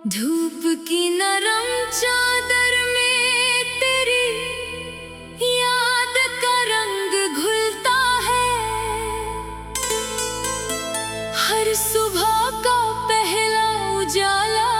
धूप की नरम चादर में तेरी याद का रंग घुलता है। हर सुबह का पहला उजाला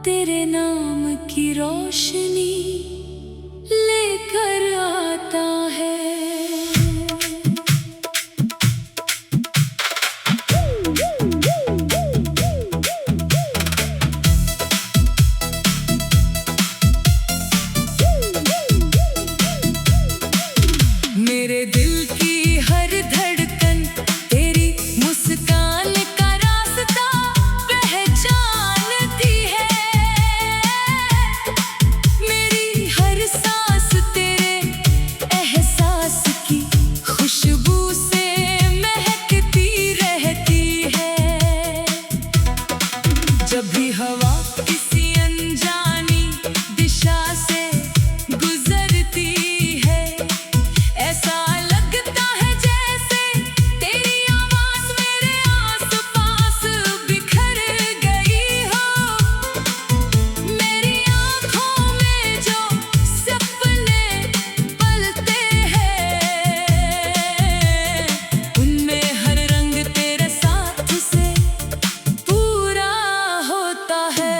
तेरे नाम की रोशनी लेकर आता है। मेरे दिल की हर धड़कन तेरी मुस्कान का रास्ता पहचानती है। मेरी हर सांस तेरे एहसास की खुशबू से महकती रहती है। जब भी हवा किसी अनजानी दिशा से गुजरती है, ऐसा लगता है जैसे तेरी आवाज़ मेरे आस-पास बिखर गई हो। मेरी आँखों में जो सपने पलते हैं, उनमें हर रंग तेरे साथ से पूरा होता है।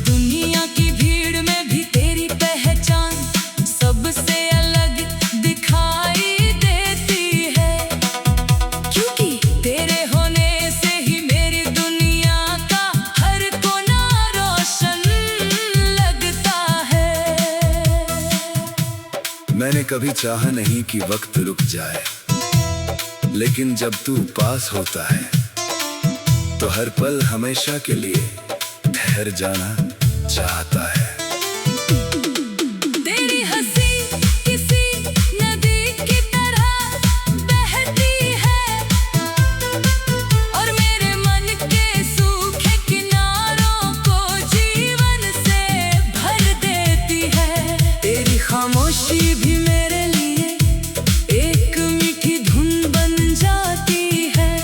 दुनिया की भीड़ में भी तेरी पहचान सबसे अलग दिखाई देती है, क्योंकि तेरे होने से ही मेरी दुनिया का हर कोना रोशन लगता है। मैंने कभी चाहा नहीं कि वक्त रुक जाए, लेकिन जब तू पास होता है तो हर पल हमेशा के लिए ठहर जाना चाहता है। तेरी हंसी किसी नदी की तरह बहती है और मेरे मन के सूखे किनारों को जीवन से भर देती है। तेरी खामोशी भी मेरे लिए एक मीठी धुन बन जाती है,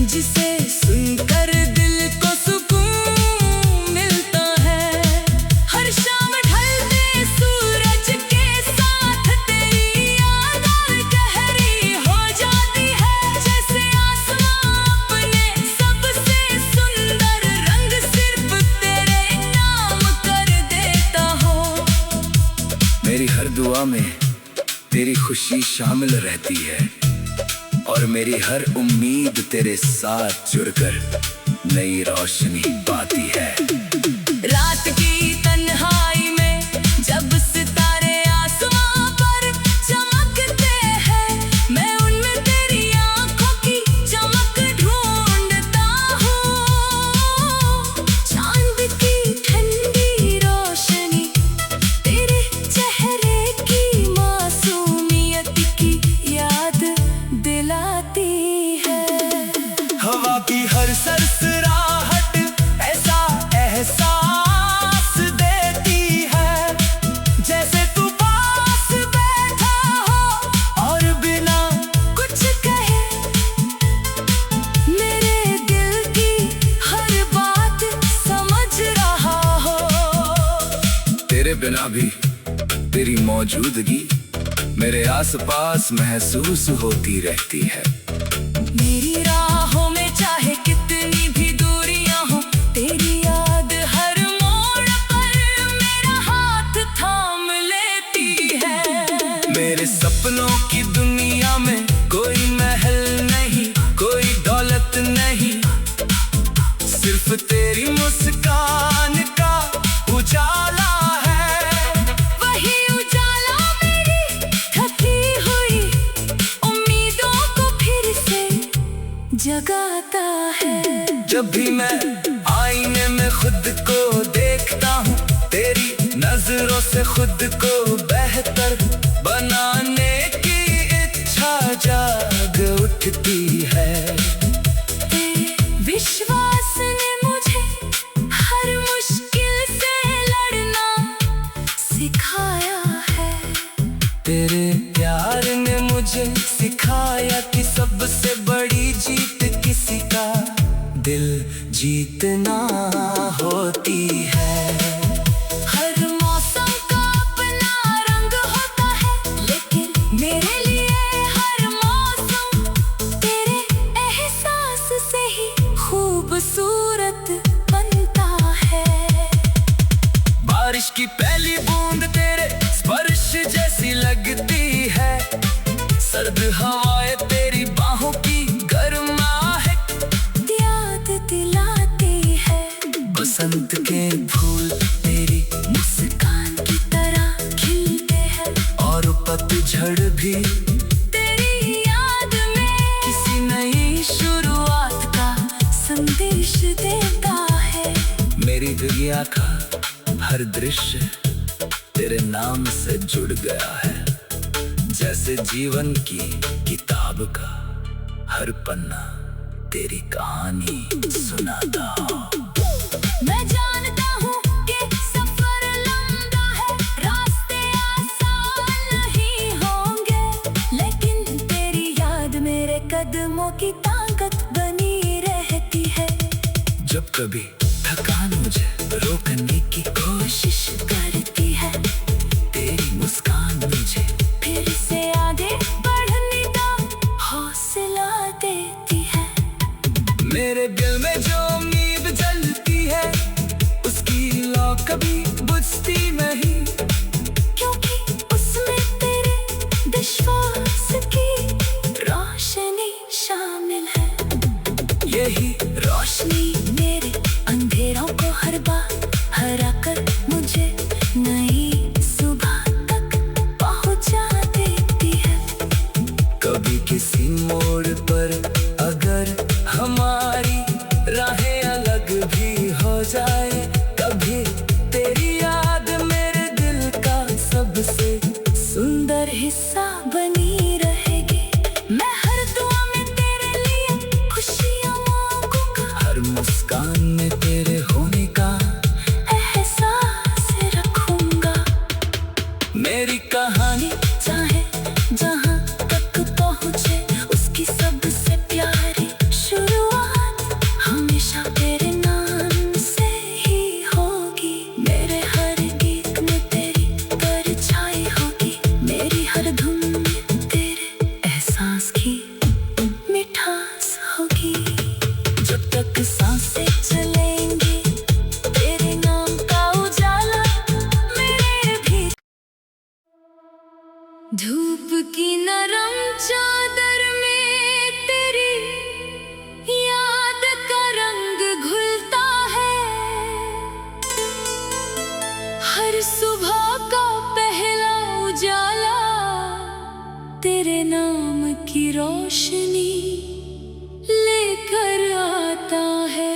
जिसे सुनकर दिल को सुकून मिलता है। हर शाम ढलते सूरज के साथ तेरी याद और गहरी हो जाती है, जैसे आसमां अपने सबसे सुंदर रंग सिर्फ तेरे नाम कर देता हो। मेरी हर दुआ में तेरी खुशी शामिल रहती है, और मेरी हर उम्मीद तेरे साथ जुड़कर नई रोशनी पाती है। रात की तन्हाई में जब सितारे आसमां पर चमकते हैं, मैं उनमें तेरी आंखों की चमक ढूंढता हूँ। चांद की ठंडी रोशनी तेरे चेहरे की मासूमियत की याद दिलाती है। हवा की हर सरसराहट ऐसा एहसास देती है, जैसे तू पास बैठा हो और बिना कुछ कहे मेरे दिल की हर बात समझ रहा हो। तेरे बिना भी तेरी मौजूदगी मेरे आसपास महसूस होती रहती है। मेरी राहों में चाहे कितनी भी दूरियां हो, तेरी याद हर मोड़ पर मेरा हाथ थाम लेती है। मेरे सपनों की दुनिया में कोई महल नहीं, कोई दौलत नहीं, सिर्फ तेरी मुस्कान का उजाला है। वही उजाला मेरी थकी हुई उम्मीदों को फिर से जगाता है। जब भी मैं आईने में खुद को देखता हूँ, तेरी नजरों से खुद को बेहतर बनाने की इच्छा जाग उठती है। तेरे विश्वास ने मुझे हर मुश्किल से लड़ना सिखाया है। तेरे प्यार ने मुझे सिखाया कि सबसे बड़ी जीत किसी का दिल जीतना होती है। हर मौसम का अपना रंग होता है, लेकिन मेरे लिए हर मौसम तेरे एहसास से ही खूबसूरत बनता है। बारिश की पहली बूंद तेरे स्पर्श जैसी लगती है, सर्द हवाएं तेरी बाहों की गर्माहट याद दिलाती है। बसंत के फूल तेरी मुस्कान की तरह खिलते हैं, और पतझड़ भी तेरी याद में किसी नई शुरुआत का संदेश देता है। मेरी दुनिया का हर दृश्य तेरे नाम से जुड़ गया है, जैसे जीवन की किताब का हर पन्ना तेरी कहानी सुनाता हो। मैं जानता हूँ कि सफर लंबा है, रास्ते आसान नहीं होंगे, लेकिन तेरी याद मेरे कदमों की ताकत बनी रहती है। जब कभी थकान मुझे रोकने की कोशिश करती है, तेरी मुस्कान मुझे फिर से आगे बढ़ने का हौसला देती है। मेरे दिल में जो उम्मीद जलती है, उसकी लौ कभी बुझती नहीं, क्योंकि उसमें तेरे विश्वास की रोशनी शामिल है। यही रोशनी मेरे अंधेरों को हर बार हरा कर मुझे नई सुबह तक पहुंचा देती है। कभी किसी मोड़ पर अगर हमारी राहें अलग भी हो जाए, कभी तेरी याद मेरे दिल का सबसे सुंदर हिस्सा बनी रहेगी। मैं हर दुआ में तेरे लिए खुशियां मांगूंगा, हर मुस्कान में तेरे होने का एहसास रखूंगा। मेरी कहानी चाहे जहां तक पहुंचे, उसकी सबसे प्यारी शुरुआत हमेशा तेरे नाम से ही होगी। मेरे हर गीत में तेरी परछाई होगी, मेरी हर धुन में तेरे एहसास की मिठास होगी। जब तक सांसें चलेंगी, तेरे नाम का उजाला मेरे भी। धूप की नरम चादर में तेरी याद का रंग घुलता है। हर सुबह का पहला उजाला तेरे नाम की रोशनी लेकर आता है।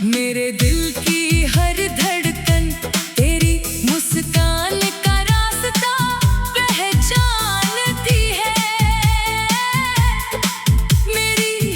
मेरे दिल की हर धड़कन तेरी मुस्कान का रास्ता पहचानती है। मेरी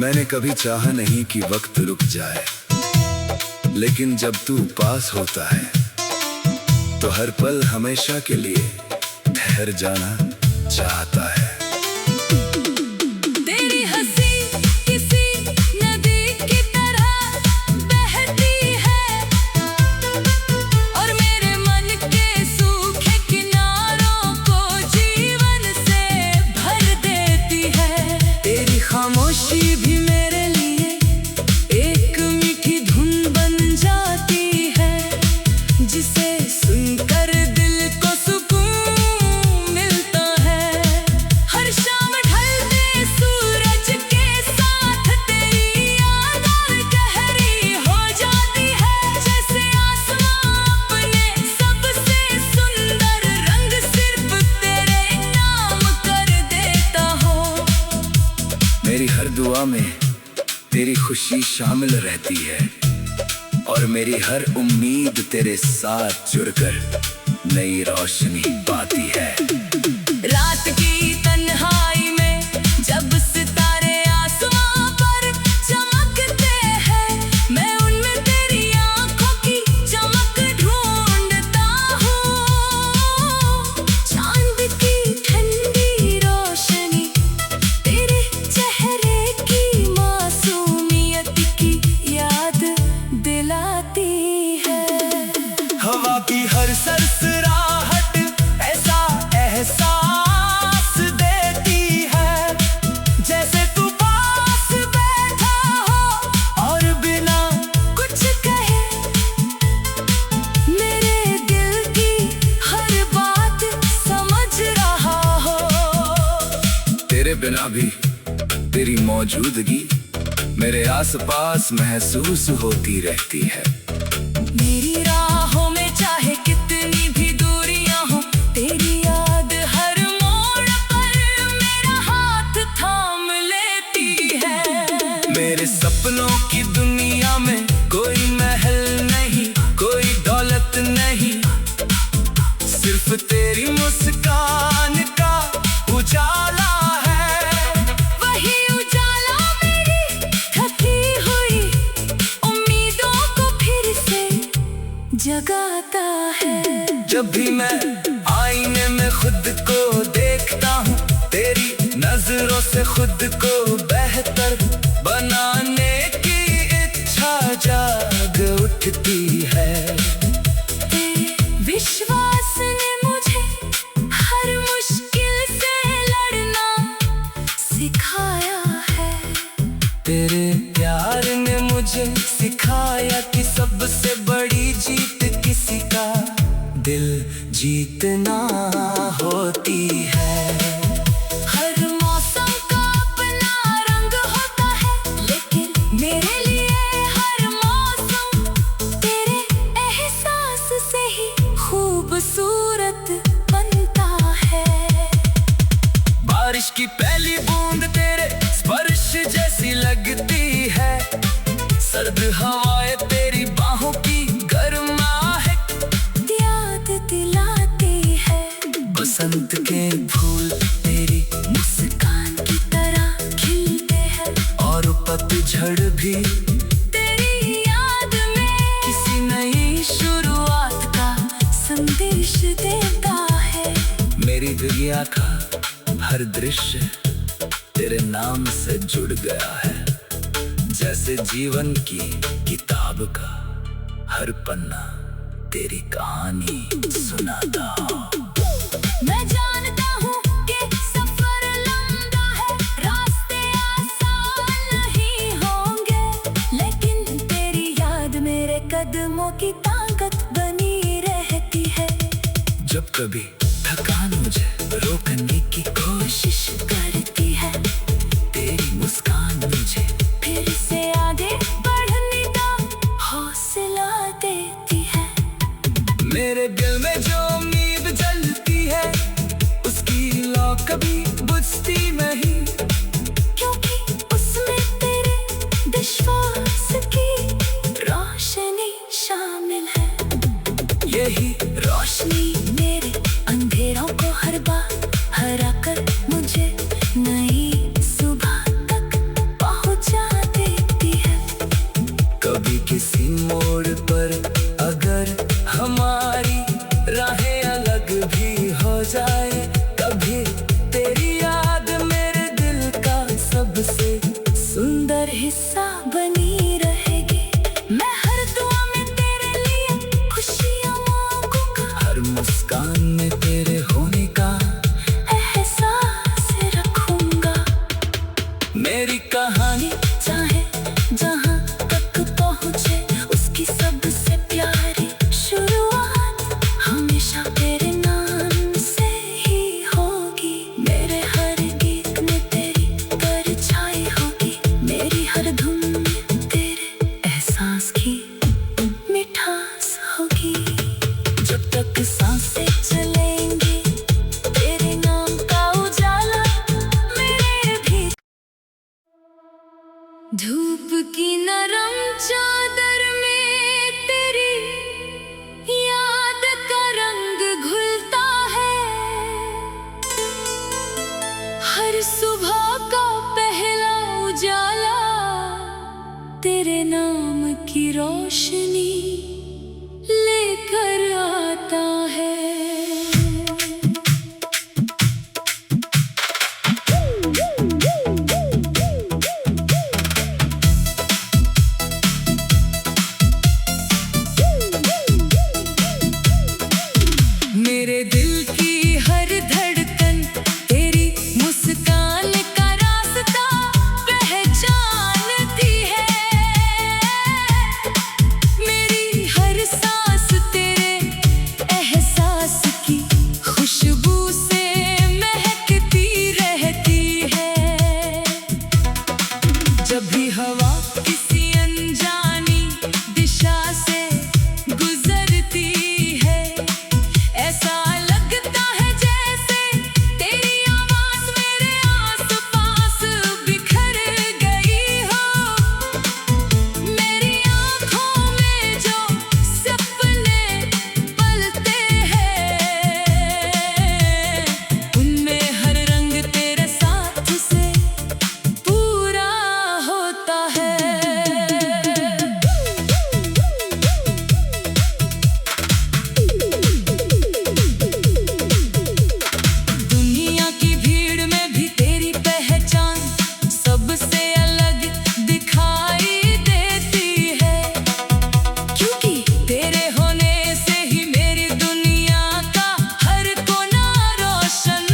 मैंने कभी चाहा नहीं कि वक्त रुक जाए, लेकिन जब तू पास होता है तो हर पल हमेशा के लिए ठहर जाना चाहता है। तेरी हंसी किसी नदी की तरह बहती है और मेरे मन के सूखे किनारों को जीवन से भर देती है। तेरी खामोशी भी मेरे लिए एक मीठी धुन बन जाती है, जिसे सुनकर दिल को सुकून मिलता है। हर शाम ढलते सूरज के साथ तेरी याद और गहरी हो जाती है, जैसे आसमां अपने सबसे सुंदर रंग सिर्फ तेरे नाम कर देता हो। मेरी हर दुआ में तेरी खुशी शामिल रहती है और मेरी हर उम्मीद तेरे साथ जुड़कर नई रोशनी पाती है। रात की तन्हाई में जब सितारे आसमां पर चमकते हैं, मैं उनमें तेरी आंखों की चमक ढूंढता हूँ। चांद की ठंडी रोशनी तेरे चेहरे की मासूमियत की याद दिलाती है। हवा की हर सरसराहट ऐसा एहसास देती है, जैसे तू पास बैठा हो और बिना कुछ कहे मेरे दिल की हर बात समझ रहा हो। तेरे बिना भी तेरी मौजूदगी मेरे आसपास महसूस होती रहती है। मेरी राहों में चाहे कितनी भी दूरियां हो, तेरी याद हर मोड़ पर मेरा हाथ थाम लेती है। मेरे सपनों की दुनिया में कोई महल नहीं, कोई दौलत नहीं, सिर्फ तेरी मुस्कान का उजाला है। वही उजाला मेरी थकी हुई उम्मीदों को फिर से जगाता है। जब भी मैं आईने में खुद को देखता हूँ, तेरी नजरों से खुद को बेहतर बनाने की इच्छा जाग उठती है। तेरे विश्वास ने मुझे हर मुश्किल से लड़ना सिखाया है। तेरे प्यार ने मुझे सिखाया कि सबसे बड़ी जीत किसी का दिल जीतना होती है। हर मौसम का अपना रंग होता है, लेकिन मेरे लिए हर मौसम तेरे एहसास से ही खूबसूरत बनता है। बारिश की पहली बूंद तेरे स्पर्श जैसी लगती है, सर्द हवाएं तेरी बाहों की गर्माहट याद दिलाती है। बसंत के फूल तेरी मुस्कान की तरह खिलते हैं और पतझड़ भी तेरी याद में किसी नई शुरुआत का संदेश देता है। मेरी दुनिया का हर दृश्य तेरे नाम से जुड़ गया है, जैसे जीवन की किताब का हर पन्ना तेरी कहानी सुनाता हो। मैं जानता हूँ कि सफर लंबा है, रास्ते आसान नहीं होंगे, लेकिन तेरी याद मेरे कदमों की ताकत बनी रहती है। जब कभी थकान मुझे रोकने की कोशिश करती है, तेरी मुस्कान मुझे फिर से आगे बढ़ने का हौसला देती है। मेरे दिल में जो उम्मीद जलती है, उसकी लौ कभी बुझती नहीं, क्योंकि उसमें तेरे विश्वास की रोशनी शामिल है। यही रोशनी मेरे अंधेरों को हर बार हरा कर मुझे सबसे सुंदर हिस्सा बनी रहेगी। मैं हर दुआ में तेरे लिए खुशियाँ मांगूंगा, हर मुस्कान में तेरे होने का एहसास रखूंगा। मेरी कहानी चाहे जहाँ तक पहुँचे, उसकी सबसे प्यारी शुरुआत हमेशा तेरे नाम से ही होगी। मेरे हर गीत में तेरी परछाई होगी, मेरी हर धुन में तेरे एहसास की मिठास होगी। जब तक सांसें चलेंगी, तेरे नाम का उजाला मेरे भी। धूप की नरम चादर में तेरी याद का रंग घुलता है। हर सुबह का पहला उजाला तेरे नाम की रोशनी लेकर आता है। मेरे दिल की हर धड़कन तेरी मुस्कान का रास्ता पहचानती है। मेरी हर सांस तेरे एहसास की खुशबू से महकती रहती है। जब भी हवा किसी अनजानी दिशा से गुजरती है, ऐसा लगता है जैसे तेरी आवाज़ मेरे आस-पास बिखर गई हो। मेरी आँखों में जो सपने पलते हैं, उनमें हर रंग तेरे साथ से पूरा होता है। दुनिया की भीड़ में भी तेरी पहचान सबसे अलग दिखाई देती है, क्योंकि तेरे होने से ही मेरी दुनिया का हर कोना रोशन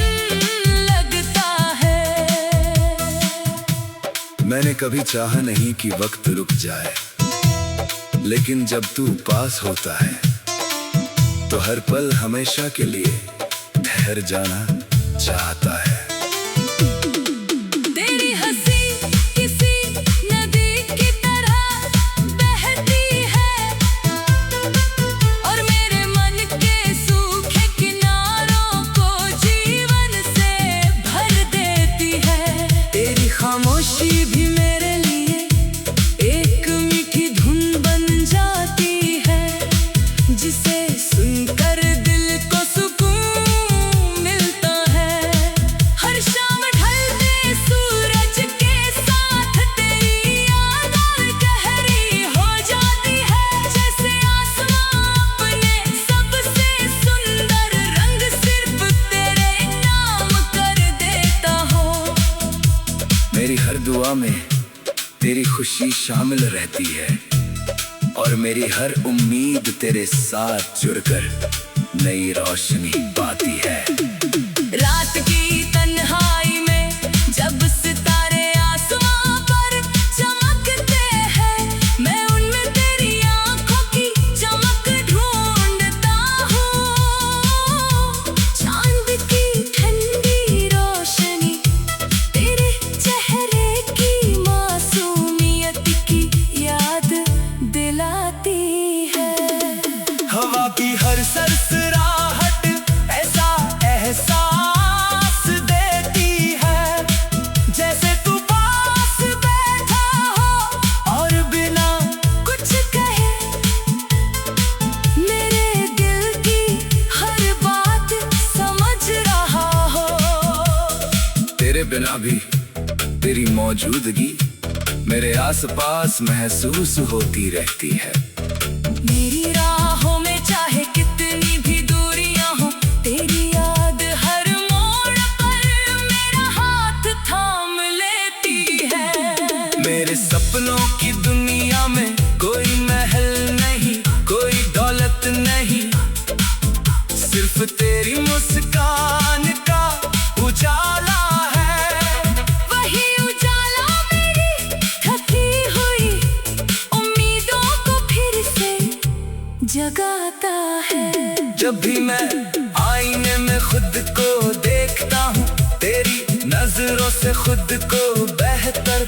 लगता है। मैंने कभी चाहा नहीं कि वक्त रुक जाए, लेकिन जब तू पास होता है तो हर पल हमेशा के लिए ठहर जाना चाहता है। तेरी हंसी किसी नदी की तरह बहती है और मेरे मन के सूखे किनारों को जीवन से भर देती है। तेरी खामोशी भी मेरे लिए एक मीठी धुन बन जाती है, जिसे सुनकर दिल को सुकून मिलता है। हर शाम ढलते सूरज के साथ तेरी याद और गहरी हो जाती है, जैसे आसमां अपने सबसे सुंदर रंग सिर्फ तेरे नाम कर देता हो। मेरी हर दुआ में तेरी खुशी शामिल रहती है, और मेरी हर उम्मीद तेरे साथ जुड़कर नई रोशनी पाती है। रात की तन्हाई में जब सितारे आसमां पर चमकते हैं, मैं उनमें तेरी आंखों की चमक ढूंढता हूँ। चांद की ठंडी रोशनी तेरे चेहरे की मासूमियत की याद दिलाती है। हवा की हर सरसराहट ऐसा एहसास देती है, जैसे तू पास बैठा हो और बिना कुछ कहे मेरे दिल की हर बात समझ रहा हो। तेरे बिना भी तेरी मौजूदगी मेरे आसपास महसूस होती रहती है। मेरी राहों में चाहे कितनी भी दूरियां हो, तेरी याद हर मोड़ पर मेरा हाथ थाम लेती है। सपनों की दुनिया में कोई महल नहीं, कोई दौलत नहीं, सिर्फ तेरी मुस्कान का उजाला है। वही उजाला मेरी थकी हुई उम्मीदों को फिर से जगाता है। जब भी मैं आईने में खुद को देखता हूँ, तेरी नजरों से खुद को बेहतर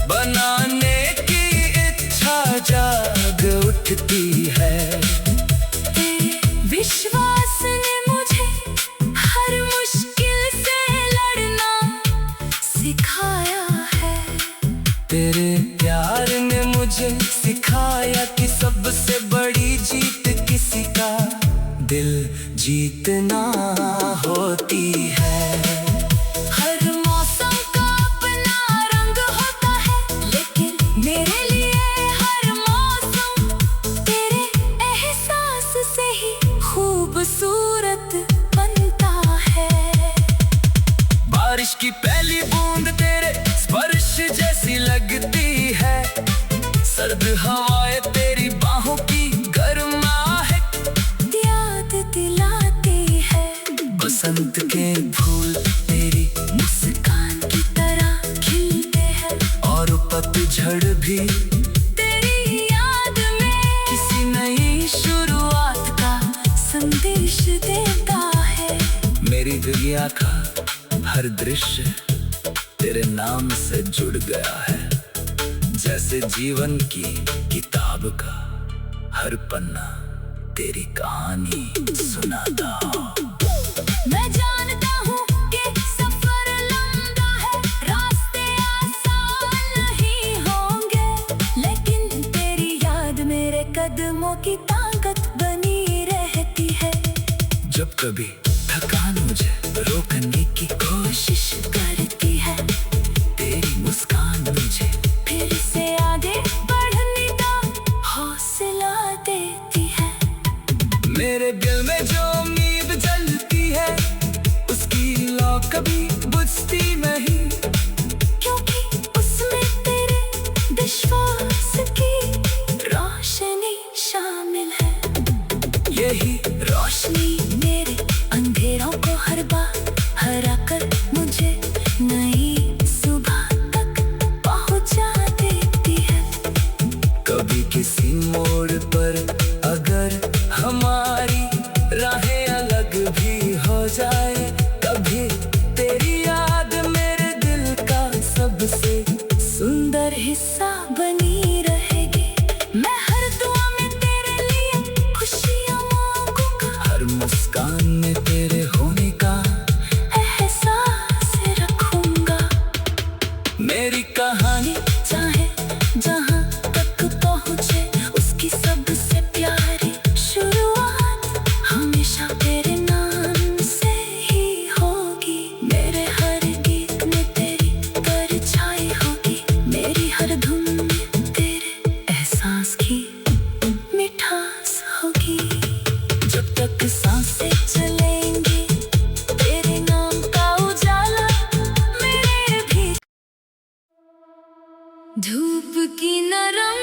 बनाने की इच्छा जाग उठती है। तेरे विश्वास ने मुझे हर मुश्किल से लड़ना सिखाया है। तेरे प्यार ने मुझे सिखाया कि सबसे बड़ी जीत किसी का दिल जीतना होती है। हर मौसम का अपना रंग होता है, लेकिन मेरे लिए हर मौसम तेरे एहसास से ही खूबसूरत बनता है। बारिश की पहली बूंद तेरे स्पर्श जैसी लगती है, सर्द हवाएं तेरी बाहों की गर्माहट याद दिलाती है। बसंत के फूल तेरी मुस्कान की तरह खिलते हैं, और पतझड़ भी तेरी याद में किसी नई शुरुआत का संदेश देता है। मेरी दुनिया का हर दृश्य तेरे नाम से जुड़ गया है, जैसे जीवन की किताब का हर पन्ना तेरी कहानी सुनाता हो। मैं जानता हूँ कि सफर लंबा है, रास्ते आसान नहीं होंगे, लेकिन तेरी याद मेरे कदमों की ताकत बनी रहती है। जब कभी थकान मुझे रोकने की कोशिश करती है, तेरी मुस्कान मुझे फिर से आगे बढ़ने का हौसला देती है। मेरे दिल में जो उम्मीद जलती है, उसकी लौ कभी बुझती नहीं, क्योंकि उसमें तेरे विश्वास की रोशनी शामिल है। यही रोशनी मेरे अंधेरों को हर बार हरा कर मुझे नई सुबह तक पहुंचा देती है। कभी किसी मोड़ पर अगर हमारी राहें अलग भी हो जाए, कभी तेरी याद मेरे दिल का सबसे सुंदर हिस्सा बनी रहेगी। मैं हर दुआ में तेरे लिए खुशियां मांगूंगा, हर मुस्कान में तेरे होने का एहसास रखूंगा। मेरी कहानी चाहे जहां तक पहुंचे, उसकी सबसे प्यारी शुरुआत हमेशा तेरे नाम से ही होगी। मेरे हर गीत में तेरी परछाई होगी, मेरी हर धुन में तेरे एहसास की मिठास होगी। जब तक सांसें चलेंगी, तेरे नाम का उजाला मेरे भी। धूप की नरम